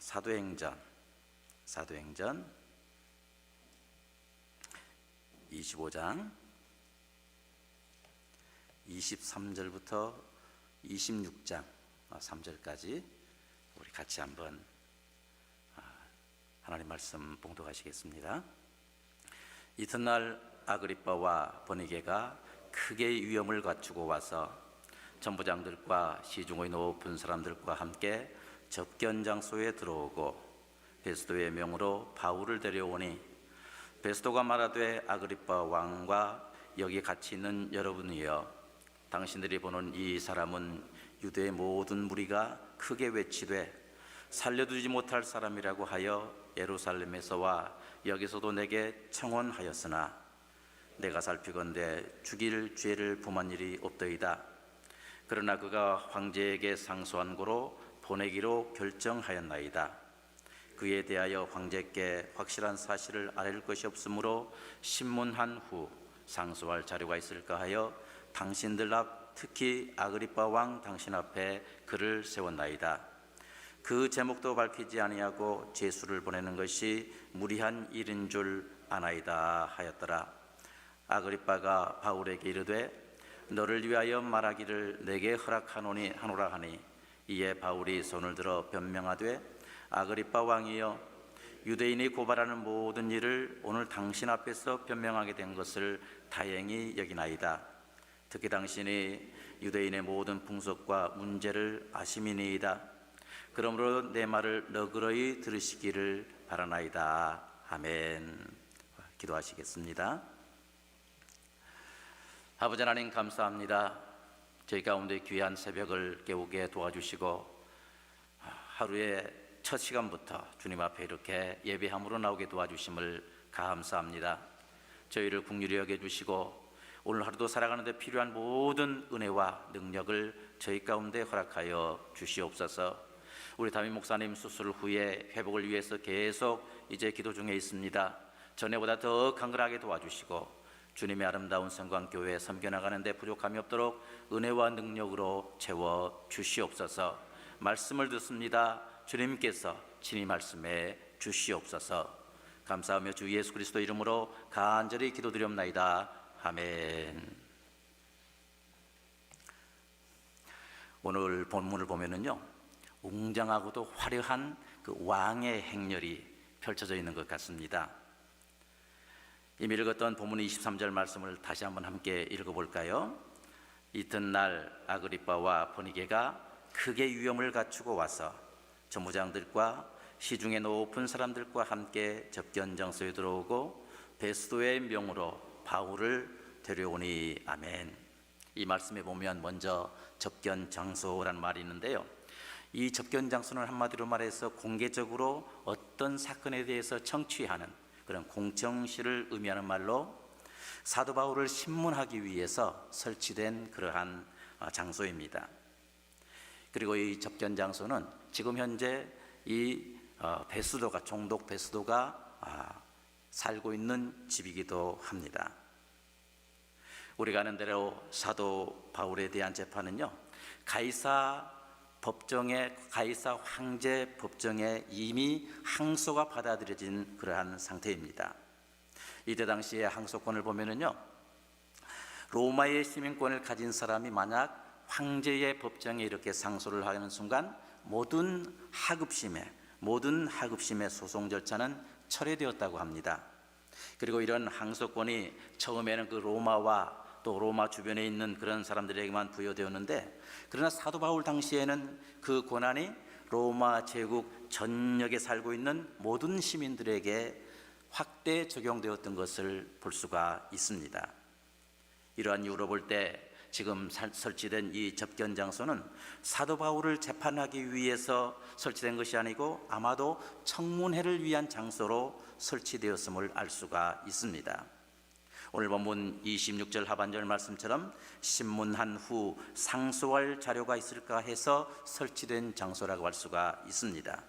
사도행전 25장 23절부터 26장 3절까지 우리 같이 한번 하나님 말씀 봉독하시겠습니다. 이튿날 아그리빠와 버니게가 크게 위험을 갖추고 와서 천부장들과 시중의 높은 사람들과 함께 접견 장소에 들어오고 베스도의 명으로 바울을 데려오니, 베스도가 말하되 아그리빠 왕과 여기 같이 있는 여러분이여, 당신들이 보는 이 사람은 유대의 모든 무리가 크게 외치되 살려두지 못할 사람이라고 하여 예루살렘에서와 여기서도 내게 청혼하였으나 내가 살피건대 죽일 죄를 범한 일이 없더이다. 그러나 그가 황제에게 상소한 고로 보내기로 결정하였나이다. 그에 대하여 황제께 확실한 사실을 알릴 것이 없으므로 신문한 후 상소할 자료가 있을까 하여 당신들 앞, 특히 아그리빠 왕 당신 앞에 글을 세웠나이다. 그 제목도 밝히지 아니하고 제수를 보내는 것이 무리한 일인 줄 아나이다 하였더라. 아그리빠가 바울에게 이르되 너를 위하여 말하기를 내게 허락하노라 하니, 이에 바울이 손을 들어 변명하되 아그리빠 왕이여, 유대인이 고발하는 모든 일을 오늘 당신 앞에서 변명하게 된 것을 다행히 여기나이다. 특히 당신이 유대인의 모든 풍속과 문제를 아심이니이다. 그러므로 내 말을 너그러이 들으시기를 바라나이다. 아멘. 기도하시겠습니다. 아버지 하나님, 감사합니다. 저희 가운데 귀한 새벽을 깨우게 도와주시고 하루의 첫 시간부터 주님 앞에 이렇게 예배함으로 나오게 도와주심을 감사합니다. 저희를 긍휼히 여겨주시고 오늘 하루도 살아가는데 필요한 모든 은혜와 능력을 저희 가운데 허락하여 주시옵소서. 우리 담임 목사님 수술 후에 회복을 위해서 계속 이제 기도 중에 있습니다. 전에보다 더 강건하게 도와주시고 주님의 아름다운 성광교회 섬겨나가는데 부족함이 없도록 은혜와 능력으로 채워 주시옵소서. 말씀을 듣습니다. 주님께서 친히 말씀해 주시옵소서. 감사하며 주 예수 그리스도 이름으로 간절히 기도드리옵나이다. 아멘. 오늘 본문을 보면은요, 웅장하고도 화려한 그 왕의 행렬이 펼쳐져 있는 것 같습니다. 이미 읽었던 본문 23절 말씀을 다시 한번 함께 읽어볼까요? 이튿날 아그리빠와 버니게가 크게 위험을 갖추고 와서 전무장들과 시중의 높은 사람들과 함께 접견 장소에 들어오고 베스도의 명으로 바울을 데려오니. 아멘. 이 말씀에 보면 먼저 접견 장소라는 말이 있는데요, 이 접견 장소는 한마디로 말해서 공개적으로 어떤 사건에 대해서 청취하는 그런 공청실을 의미하는 말로 사도 바울을 신문하기 위해서 설치된 그러한 장소입니다. 그리고 이 접견 장소는 지금 현재 이 베스도가, 총독 베스도가 살고 있는 집이기도 합니다. 우리가 아는 대로 사도 바울에 대한 재판은요, 가이사 황제 법정에 이미 항소가 받아들여진 그러한 상태입니다. 이때 당시에 항소권을 보면은요, 로마의 시민권을 가진 사람이 만약 황제의 법정에 이렇게 상소를 하는 순간 모든 하급심의 소송 절차는 철회되었다고 합니다. 그리고 이런 항소권이 처음에는 그 로마와 또 로마 주변에 있는 그런 사람들에게만 부여되었는데, 그러나 사도 바울 당시에는 그 권한이 로마 제국 전역에 살고 있는 모든 시민들에게 확대 적용되었던 것을 볼 수가 있습니다. 이러한 이유로 볼 때 지금 설치된 이 접견 장소는 사도 바울을 재판하기 위해서 설치된 것이 아니고 아마도 청문회를 위한 장소로 설치되었음을 알 수가 있습니다. 오늘 본문 26절 하반절 말씀처럼 신문한 후 상소할 자료가 있을까 해서 설치된 장소라고 할 수가 있습니다.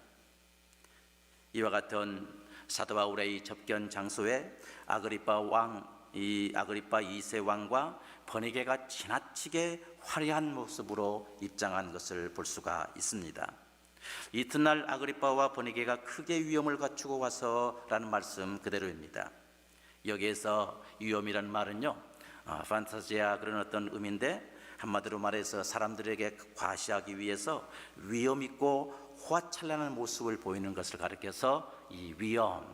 이와 같은 사도 바울의 이 접견 장소에 아그리빠 2세 왕과 버니게가 지나치게 화려한 모습으로 입장한 것을 볼 수가 있습니다. 이튿날 아그리빠와 버니게가 크게 위험을 갖추고 와서라는 말씀 그대로입니다. 여기에서 위험이라는 말은요, 판타지아 그런 어떤 의미인데, 한마디로 말해서 사람들에게 과시하기 위해서 위험 있고 호화찬란한 모습을 보이는 것을 가리켜서 이 위험,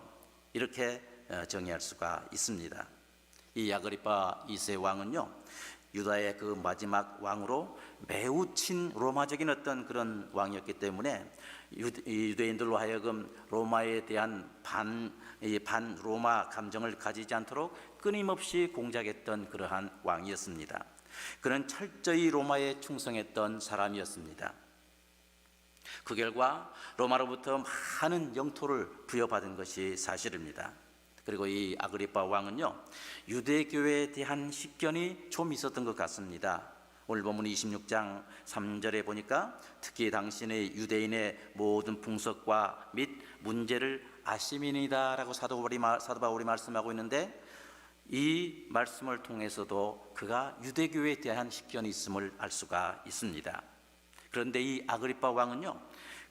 이렇게 정의할 수가 있습니다. 이 아그리빠 2세 왕은요, 유다의 그 마지막 왕으로 매우 친로마적인 어떤 그런 왕이었기 때문에 유대인들로 하여금 로마에 대한 반 로마 감정을 가지지 않도록 끊임없이 공작했던 그러한 왕이었습니다. 그는 철저히 로마에 충성했던 사람이었습니다. 그 결과 로마로부터 많은 영토를 부여받은 것이 사실입니다. 그리고 이 아그리빠 왕은요, 유대교회에 대한 식견이 좀 있었던 것 같습니다. 오늘 본문 26장 3절에 보니까 특히 당신의 유대인의 모든 풍속과 및 문제를 아심이니다라고 사도 바울이 말씀하고 있는데, 이 말씀을 통해서도 그가 유대교회에 대한 식견이 있음을 알 수가 있습니다. 그런데 이 아그리빠 왕은요,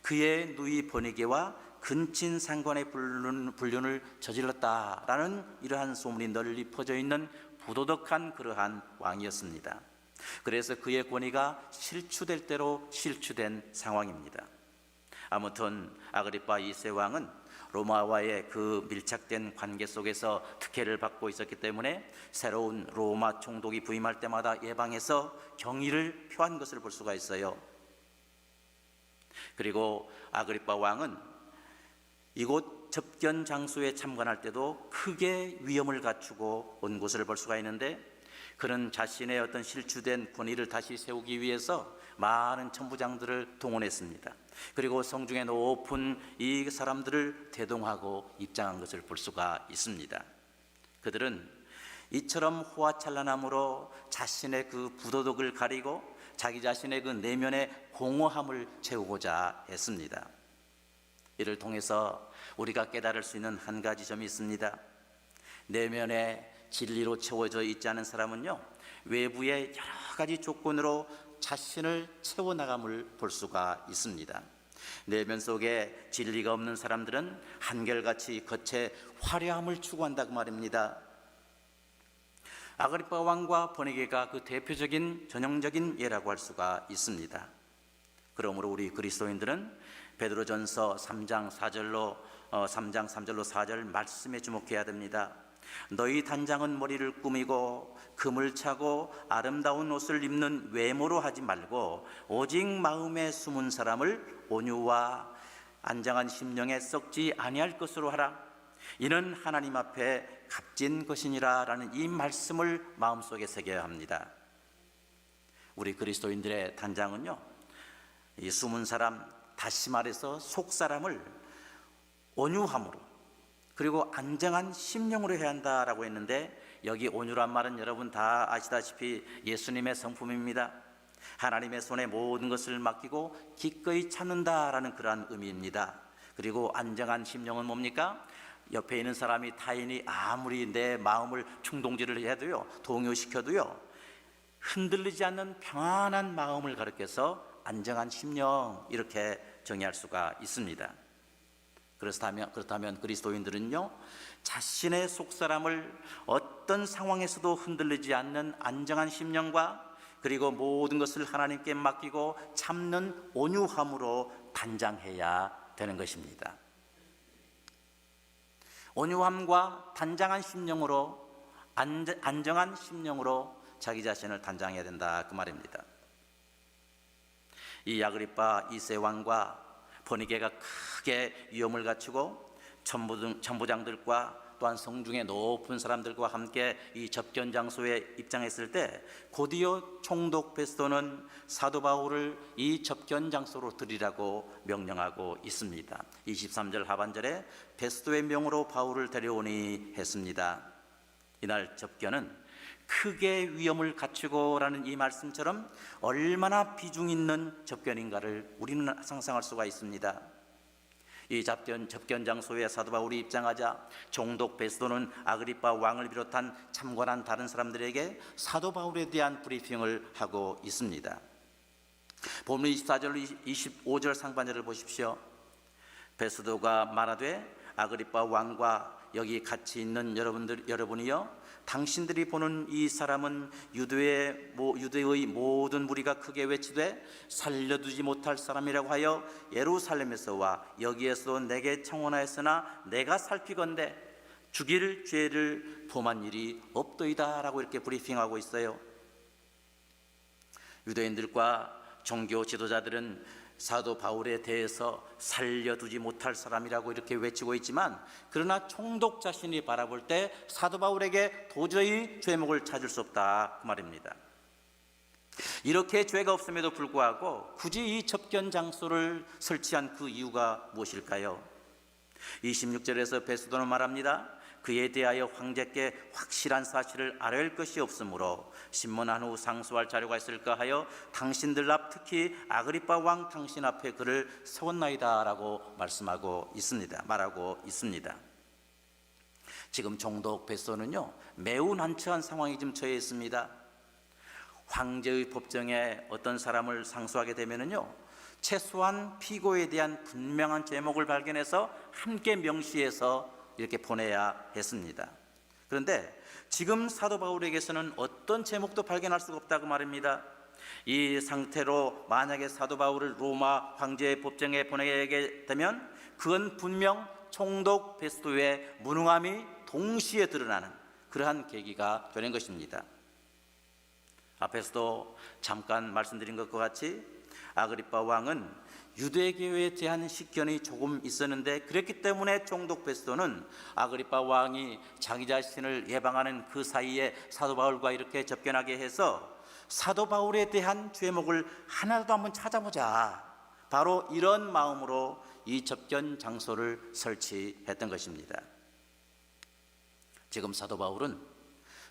그의 누이 버니게와 근친 상관의 불륜을 저질렀다라는 이러한 소문이 널리 퍼져 있는 부도덕한 그러한 왕이었습니다. 그래서 그의 권위가 실추될 대로 실추된 상황입니다. 아무튼 아그리빠 2세 왕은 로마와의 그 밀착된 관계 속에서 특혜를 받고 있었기 때문에 새로운 로마 총독이 부임할 때마다 예방해서 경의를 표한 것을 볼 수가 있어요. 그리고 아그리빠 왕은 이곳 접견 장소에 참관할 때도 크게 위험을 갖추고 온 것을 볼 수가 있는데, 그는 자신의 어떤 실추된 권위를 다시 세우기 위해서 많은 천부장들을 동원했습니다. 그리고 성중에 높은 이 사람들을 대동하고 입장한 것을 볼 수가 있습니다. 그들은 이처럼 호화찬란함으로 자신의 그 부도덕을 가리고 자기 자신의 그 내면의 공허함을 채우고자 했습니다. 이를 통해서 우리가 깨달을 수 있는 한 가지 점이 있습니다. 내면의 진리로 채워져 있지 않은 사람은요, 외부의 여러 가지 조건으로 자신을 채워나감을 볼 수가 있습니다. 내면 속에 진리가 없는 사람들은 한결같이 겉에 화려함을 추구한다고 말입니다. 아그리빠 왕과 버니게가 그 대표적인 전형적인 예라고 할 수가 있습니다. 그러므로 우리 그리스도인들은 베드로전서 3장 3절로 4절 말씀에 주목해야 됩니다. 너희 단장은 머리를 꾸미고 금을 차고 아름다운 옷을 입는 외모로 하지 말고 오직 마음에 숨은 사람을 온유와 안정한 심령에 썩지 아니할 것으로 하라. 이는 하나님 앞에 값진 것이니라 라는 이 말씀을 마음속에 새겨야 합니다. 우리 그리스도인들의 단장은요, 이 숨은 사람, 다시 말해서 속 사람을 온유함으로 그리고 안정한 심령으로 해야 한다라고 했는데, 여기 온유란 말은 여러분 다 아시다시피 예수님의 성품입니다. 하나님의 손에 모든 것을 맡기고 기꺼이 참는다라는 그러한 의미입니다. 그리고 안정한 심령은 뭡니까? 옆에 있는 사람이 타인이 아무리 내 마음을 충동질을 해도요, 동요시켜도요, 흔들리지 않는 평안한 마음을 가리켜서 안정한 심령, 이렇게 정의할 수가 있습니다. 그렇다면 그리스도인들은요, 자신의 속사람을 어떤 상황에서도 흔들리지 않는 안정한 심령과 그리고 모든 것을 하나님께 맡기고 참는 온유함으로 단장해야 되는 것입니다. 온유함과 단장한 심령으로, 안정한 심령으로 자기 자신을 단장해야 된다, 그 말입니다. 이 아그리빠 2세 왕과 버니게가 크게 위험을 갖추고 천부장들과 또한 성중의 높은 사람들과 함께 이 접견 장소에 입장했을 때, 곧이어 총독 베스도는 사도 바울을 이 접견 장소로 들이라고 명령하고 있습니다. 23절 하반절에 베스도의 명으로 바울을 데려오니 했습니다. 이날 접견은 크게 위험을 갖추고 라는 이 말씀처럼 얼마나 비중 있는 접견인가를 우리는 상상할 수가 있습니다. 이 접견 장소에 사도 바울이 입장하자 총독 베스도는 아그리빠 왕을 비롯한 참관한 다른 사람들에게 사도 바울에 대한 브리핑을 하고 있습니다. 본문 24절 25절 상반절을 보십시오. 베스도가 말하되 아그리빠 왕과 여기 같이 있는 여러분이여, 당신들이 보는 이 사람은 유대의 모든 무리가 크게 외치되 살려두지 못할 사람이라고 하여 예루살렘에서와 여기에서도 내게 청혼하였으나 내가 살피건대 죽일 죄를 범한 일이 없도이다 라고 이렇게 브리핑하고 있어요. 유대인들과 종교 지도자들은 사도 바울에 대해서 살려두지 못할 사람이라고 이렇게 외치고 있지만, 그러나 총독 자신이 바라볼 때 사도 바울에게 도저히 죄목을 찾을 수 없다 그 말입니다. 이렇게 죄가 없음에도 불구하고 굳이 이 접견 장소를 설치한 그 이유가 무엇일까요? 26절에서 베스도는 말합니다. 그에 대하여 황제께 확실한 사실을 알아낼 것이 없으므로 신문한 후 상소할 자료가 있을까 하여 당신들 앞, 특히 아그리빠 왕 당신 앞에 그를 세웠나이다 라고 말하고 있습니다. 지금 총독 베스도는요, 매우 난처한 상황에 지금 처해 있습니다. 황제의 법정에 어떤 사람을 상소하게 되면은요, 최소한 피고에 대한 분명한 제목을 발견해서 함께 명시해서 이렇게 보내야 했습니다. 그런데 지금 사도 바울에게서는 어떤 제목도 발견할 수가 없다고 말입니다. 이 상태로 만약에 사도 바울을 로마 황제의 법정에 보내게 되면 그건 분명 총독 베스도의 무능함이 동시에 드러나는 그러한 계기가 되는 것입니다. 앞에서도 잠깐 말씀드린 것과 같이 아그리빠 왕은 유대교에 대한 식견이 조금 있었는데, 그랬기 때문에 총독 베스도는 아그리빠 왕이 자기 자신을 예방하는 그 사이에 사도 바울과 이렇게 접견하게 해서 사도 바울에 대한 죄목을 하나라도 한번 찾아보자, 바로 이런 마음으로 이 접견 장소를 설치했던 것입니다. 지금 사도 바울은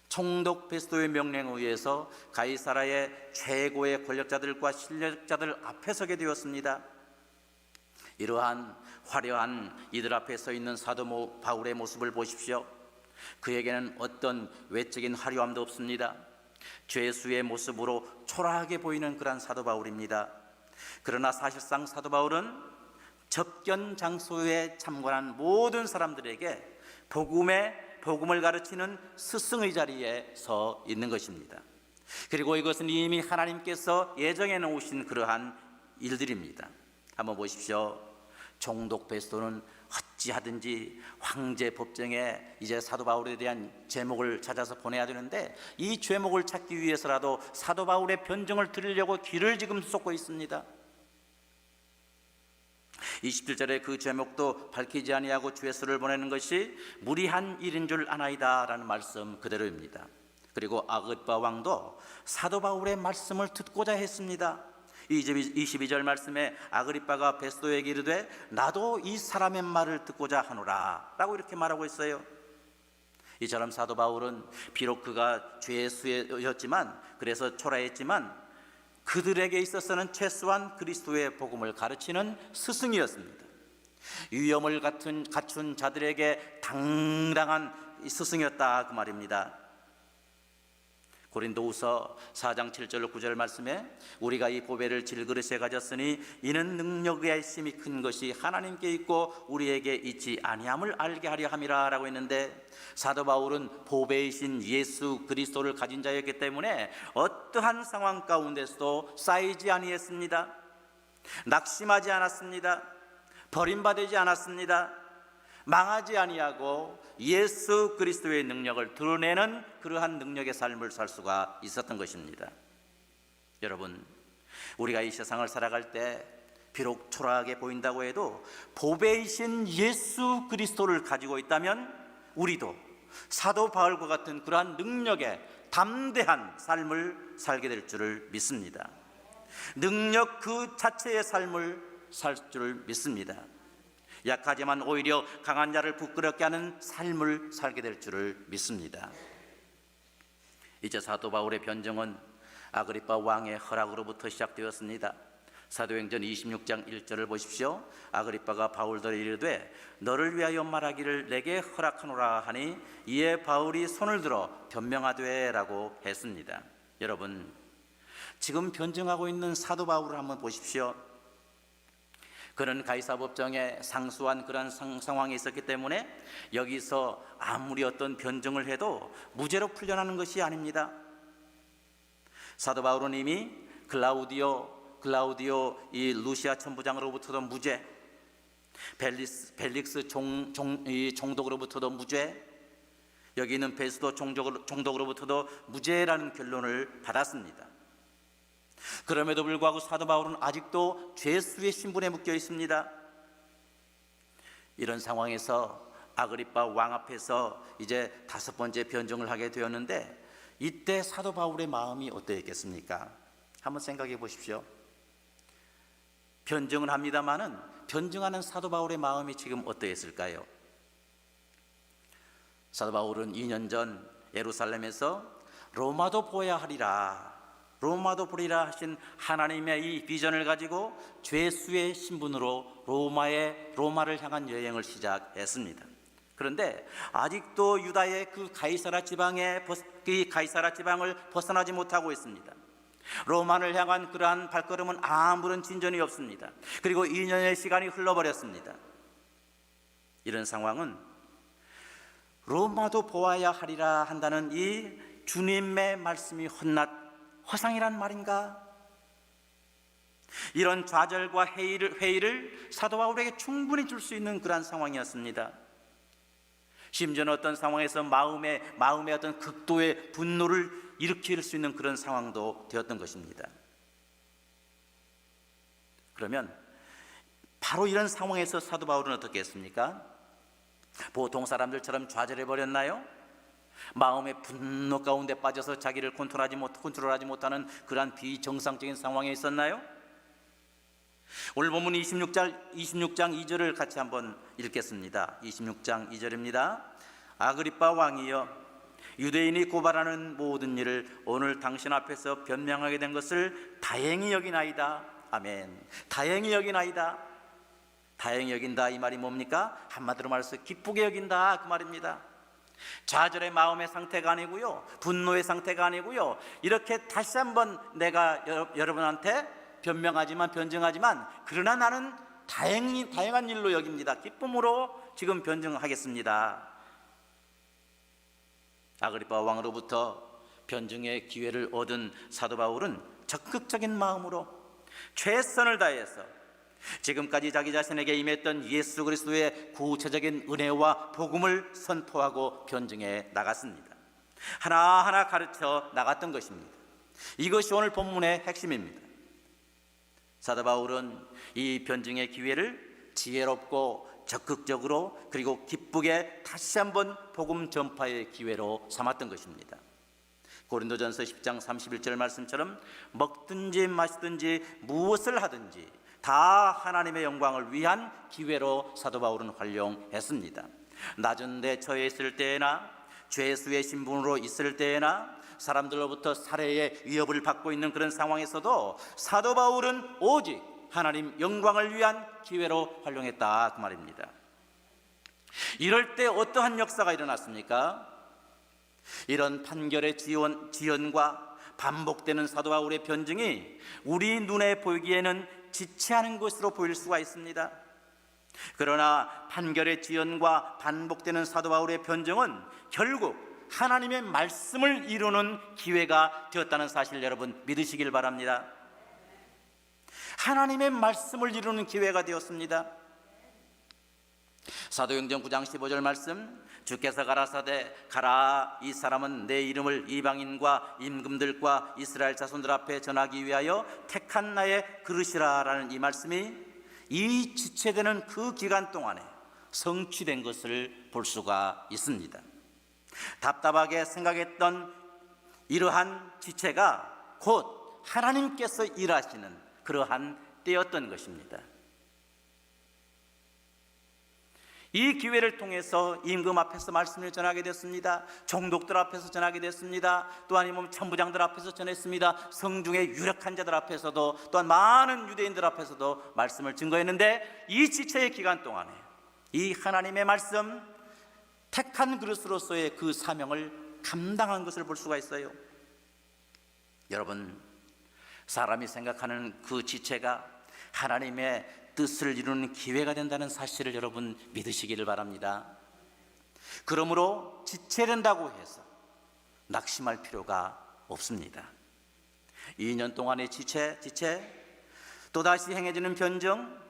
총독 베스도의 명령에 의해서 가이사라의 최고의 권력자들과 실력자들 앞에 서게 되었습니다. 이러한 화려한 이들 앞에 서 있는 사도 바울의 모습을 보십시오. 그에게는 어떤 외적인 화려함도 없습니다. 죄수의 모습으로 초라하게 보이는 그런 사도 바울입니다. 그러나 사실상 사도 바울은 접견 장소에 참관한 모든 사람들에게 복음을 가르치는 스승의 자리에 서 있는 것입니다. 그리고 이것은 이미 하나님께서 예정해 놓으신 그러한 일들입니다. 한번 보십시오. 총독 베스도는 어찌하든지 황제 법정에 이제 사도 바울에 대한 제목을 찾아서 보내야 되는데, 이 제목을 찾기 위해서라도 사도 바울의 변증을 들으려고 길을 지금 쏟고 있습니다. 27절에 그 제목도 밝히지 아니하고 죄수를 보내는 것이 무리한 일인 줄 아나이다 라는 말씀 그대로입니다. 그리고 아그리빠 왕도 사도 바울의 말씀을 듣고자 했습니다. 22절 말씀에 아그리빠가 베스도에게 이르되 나도 이 사람의 말을 듣고자 하노라 라고 이렇게 말하고 있어요. 이처럼 사도 바울은 비록 그가 죄수였지만, 그래서 초라했지만 그들에게 있어서는 최소한 그리스도의 복음을 가르치는 스승이었습니다. 위엄을 갖춘 자들에게 당당한 스승이었다 그 말입니다. 고린도후서 4장 7절 9절 말씀에 우리가 이 보배를 질그릇에 가졌으니 이는 능력의 열심이 큰 것이 하나님께 있고 우리에게 있지 아니함을 알게 하려 함이라 라고 했는데, 사도 바울은 보배이신 예수 그리스도를 가진 자였기 때문에 어떠한 상황 가운데서도 쌓이지 아니했습니다. 낙심하지 않았습니다. 버림받지 않았습니다. 망하지 아니하고 예수 그리스도의 능력을 드러내는 그러한 능력의 삶을 살 수가 있었던 것입니다. 여러분, 우리가 이 세상을 살아갈 때 비록 초라하게 보인다고 해도 보배이신 예수 그리스도를 가지고 있다면 우리도 사도 바울과 같은 그러한 능력의 담대한 삶을 살게 될 줄을 믿습니다. 능력 그 자체의 삶을 살 줄을 믿습니다. 약하지만 오히려 강한 자를 부끄럽게 하는 삶을 살게 될 줄을 믿습니다. 이제 사도 바울의 변증은 아그리빠 왕의 허락으로부터 시작되었습니다. 사도행전 26장 1절을 보십시오. 아그리빠가 바울더러 이르되 너를 위하여 말하기를 내게 허락하노라 하니 이에 바울이 손을 들어 변명하되 라고 했습니다. 여러분, 지금 변증하고 있는 사도 바울을 한번 보십시오. 그는 가이사 법정에 상수한 그런 상황에 있었기 때문에 여기서 아무리 어떤 변증을 해도 무죄로 풀려나는 것이 아닙니다. 사도 바울은 이미 클라우디오 이 루시아 천부장으로부터도 무죄, 벨릭스 총독으로부터도 무죄, 여기 있는 베스도 총독으로부터도 무죄라는 결론을 받았습니다. 그럼에도 불구하고 사도 바울은 아직도 죄수의 신분에 묶여 있습니다. 이런 상황에서 아그리빠 왕 앞에서 이제 5번째 변증을 하게 되었는데, 이때 사도 바울의 마음이 어떠했겠습니까? 한번 생각해 보십시오. 변증을 합니다마는 변증하는 사도 바울의 마음이 지금 어떠했을까요? 사도 바울은 2년 전 예루살렘에서 로마도 보아야 하리라 하신 하나님의 이 비전을 가지고 죄수의 신분으로 로마를 향한 여행을 시작했습니다. 그런데 아직도 유다의 그 가이사라 지방을 벗어나지 못하고 있습니다. 로마를 향한 그러한 발걸음은 아무런 진전이 없습니다. 그리고 2년의 시간이 흘러버렸습니다. 이런 상황은 로마도 보아야 하리라 한다는 이 주님의 말씀이 허상이란 말인가? 이런 좌절과 회의를 사도 바울에게 충분히 줄 수 있는 그러한 상황이었습니다. 심지어는 어떤 상황에서 마음의 어떤 극도의 분노를 일으킬 수 있는 그런 상황도 되었던 것입니다. 그러면 바로 이런 상황에서 사도 바울은 어떻게 했습니까? 보통 사람들처럼 좌절해 버렸나요? 마음의 분노 가운데 빠져서 자기를 컨트롤하지 못하는 그러한 비정상적인 상황에 있었나요? 오늘 본문 26장 2절을 같이 한번 읽겠습니다. 26장 2절입니다. 아그리빠 왕이여, 유대인이 고발하는 모든 일을 오늘 당신 앞에서 변명하게 된 것을 다행히 여기나이다. 아멘. 다행히 여기나이다. 다행히 여긴다, 이 말이 뭡니까? 한마디로 말해서 기쁘게 여긴다, 그 말입니다. 좌절의 마음의 상태가 아니고요, 분노의 상태가 아니고요, 이렇게 다시 한번 내가 여러분한테 변증하지만 그러나 나는 다행한 일로 여깁니다. 기쁨으로 지금 변증하겠습니다. 아그리빠 왕으로부터 변증의 기회를 얻은 사도 바울은 적극적인 마음으로 최선을 다해서 지금까지 자기 자신에게 임했던 예수 그리스도의 구체적인 은혜와 복음을 선포하고 변증해 나갔습니다. 하나하나 가르쳐 나갔던 것입니다. 이것이 오늘 본문의 핵심입니다. 사도 바울은 이 변증의 기회를 지혜롭고 적극적으로 그리고 기쁘게 다시 한번 복음 전파의 기회로 삼았던 것입니다. 고린도전서 10장 31절 말씀처럼 먹든지 마시든지 무엇을 하든지 다 하나님의 영광을 위한 기회로 사도 바울은 활용했습니다. 낮은 데 처해 있을 때에나 죄수의 신분으로 있을 때에나 사람들로부터 살해의 위협을 받고 있는 그런 상황에서도 사도 바울은 오직 하나님 영광을 위한 기회로 활용했다, 그 말입니다. 이럴 때 어떠한 역사가 일어났습니까? 이런 판결의 지연과 반복되는 사도 바울의 변증이 우리 눈에 보이기에는 지체하는 것으로 보일 수가 있습니다. 그러나 판결의 지연과 반복되는 사도 바울의 변증은 결국 하나님의 말씀을 이루는 기회가 되었다는 사실 여러분 믿으시길 바랍니다. 하나님의 말씀을 이루는 기회가 되었습니다. 사도행전 9장 15절 말씀, 주께서 가라사대 가라, 이 사람은 내 이름을 이방인과 임금들과 이스라엘 자손들 앞에 전하기 위하여 택한 나의 그릇이라 라는 이 말씀이 이 지체되는 그 기간 동안에 성취된 것을 볼 수가 있습니다. 답답하게 생각했던 이러한 지체가 곧 하나님께서 일하시는 그러한 때였던 것입니다. 이 기회를 통해서 임금 앞에서 말씀을 전하게 됐습니다. 총독들 앞에서 전하게 됐습니다. 또 아니면 천부장들 앞에서 전했습니다. 성중의 유력한 자들 앞에서도, 또한 많은 유대인들 앞에서도 말씀을 증거했는데, 이 지체의 기간 동안에 이 하나님의 말씀, 택한 그릇으로서의 그 사명을 감당한 것을 볼 수가 있어요. 여러분, 사람이 생각하는 그 지체가 하나님의 뜻을 이루는 기회가 된다는 사실을 여러분 믿으시기를 바랍니다. 그러므로 지체된다고 해서 낙심할 필요가 없습니다. 2년 동안의 지체, 또다시 행해지는 변정,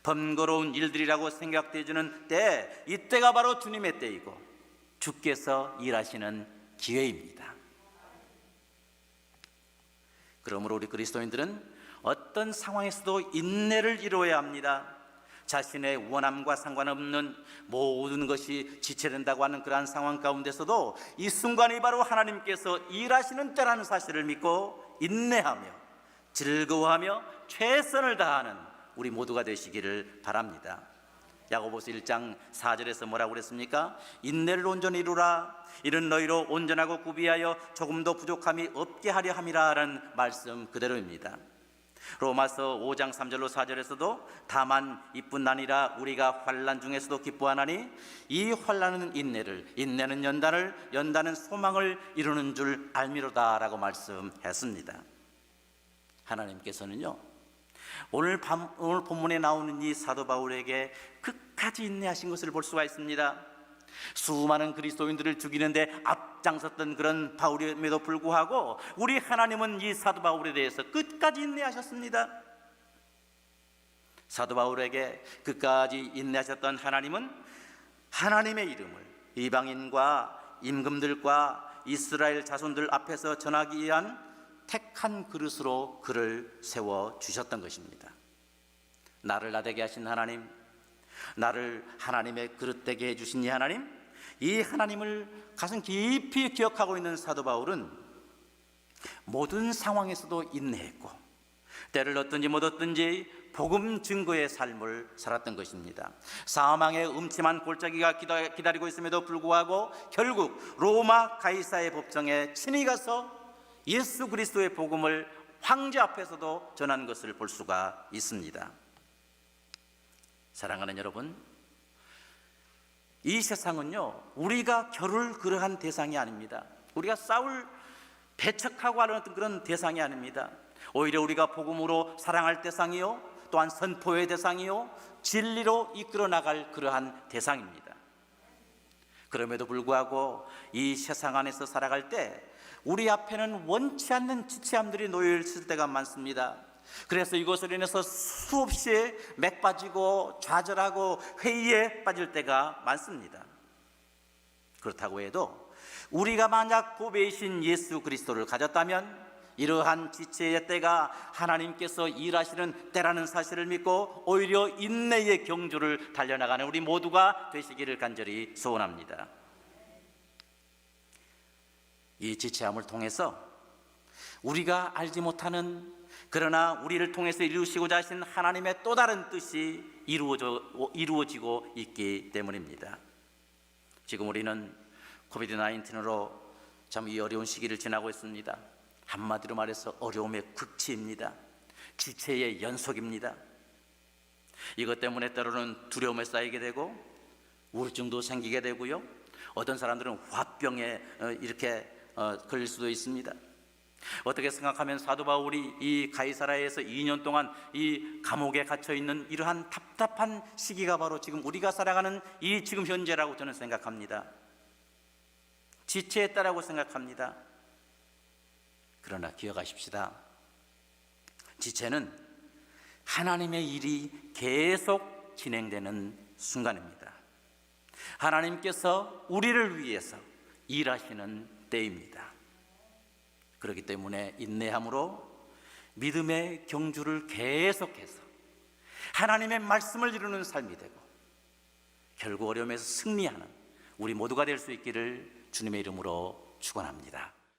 번거로운 일들이라고 생각되어지는 때, 이때가 바로 주님의 때이고 주께서 일하시는 기회입니다. 그러므로 우리 그리스도인들은 어떤 상황에서도 인내를 이루어야 합니다. 자신의 원함과 상관없는 모든 것이 지체된다고 하는 그러한 상황 가운데서도 이 순간이 바로 하나님께서 일하시는 때라는 사실을 믿고 인내하며 즐거워하며 최선을 다하는 우리 모두가 되시기를 바랍니다. 야고보서 1장 4절에서 뭐라고 그랬습니까? 인내를 온전히 이루라. 이는 너희로 온전하고 구비하여 조금도 부족함이 없게 하려 함이라 라는 말씀 그대로입니다. 로마서 5장 3절로 4절에서도 다만 이뿐 아니라 우리가 환난 중에서도 기뻐하나니 이 환난은 인내는 연단은 소망을 이루는 줄 알미로다 라고 말씀했습니다. 하나님께서는요, 오늘 본문에 나오는 이 사도 바울에게 끝까지 인내하신 것을 볼 수가 있습니다. 수많은 그리스도인들을 죽이는데 앞장섰던 그런 바울임에도 불구하고 우리 하나님은 이 사도 바울에 대해서 끝까지 인내하셨습니다. 사도 바울에게 끝까지 인내하셨던 하나님은 하나님의 이름을 이방인과 임금들과 이스라엘 자손들 앞에서 전하기 위한 택한 그릇으로 그를 세워주셨던 것입니다. 나를 나되게 하신 하나님, 나를 하나님의 그릇 되게 해주신 이 하나님, 이 하나님을 가슴 깊이 기억하고 있는 사도 바울은 모든 상황에서도 인내했고 때를 얻든지 못 얻든지 복음 증거의 삶을 살았던 것입니다. 사망의 음침한 골짜기가 기다리고 있음에도 불구하고 결국 로마 가이사의 법정에 친히 가서 예수 그리스도의 복음을 황제 앞에서도 전한 것을 볼 수가 있습니다. 사랑하는 여러분, 이 세상은요, 우리가 겨룰 그러한 대상이 아닙니다. 우리가 싸울 배척하고 하는 그런 대상이 아닙니다. 오히려 우리가 복음으로 사랑할 대상이요, 또한 선포의 대상이요, 진리로 이끌어 나갈 그러한 대상입니다. 그럼에도 불구하고 이 세상 안에서 살아갈 때 우리 앞에는 원치 않는 지체함들이 놓여 있을 때가 많습니다. 그래서 이것으로 인해서 수없이 맥 빠지고 좌절하고 회의에 빠질 때가 많습니다. 그렇다고 해도 우리가 만약 보배이신 예수 그리스도를 가졌다면 이러한 지체의 때가 하나님께서 일하시는 때라는 사실을 믿고 오히려 인내의 경주를 달려나가는 우리 모두가 되시기를 간절히 소원합니다. 이 지체함을 통해서 우리가 알지 못하는, 그러나 우리를 통해서 이루시고자 하신 하나님의 또 다른 뜻이 이루어지고 있기 때문입니다. 지금 우리는 코비드-19로 참 이 어려운 시기를 지나고 있습니다. 한마디로 말해서 어려움의 극치입니다. 지체의 연속입니다. 이것 때문에 때로는 두려움에 쌓이게 되고 우울증도 생기게 되고요, 어떤 사람들은 화병에 이렇게 걸릴 수도 있습니다. 어떻게 생각하면 사도 바울이 이 가이사라에서 2년 동안 이 감옥에 갇혀 있는 이러한 답답한 시기가 바로 지금 우리가 살아가는 이 지금 현재라고 저는 생각합니다. 지체했다라고 생각합니다. 그러나 기억하십시다. 지체는 하나님의 일이 계속 진행되는 순간입니다. 하나님께서 우리를 위해서 일하시는 때입니다. 그렇기 때문에 인내함으로 믿음의 경주를 계속해서 하나님의 말씀을 이루는 삶이 되고 결국 어려움에서 승리하는 우리 모두가 될 수 있기를 주님의 이름으로 축원합니다.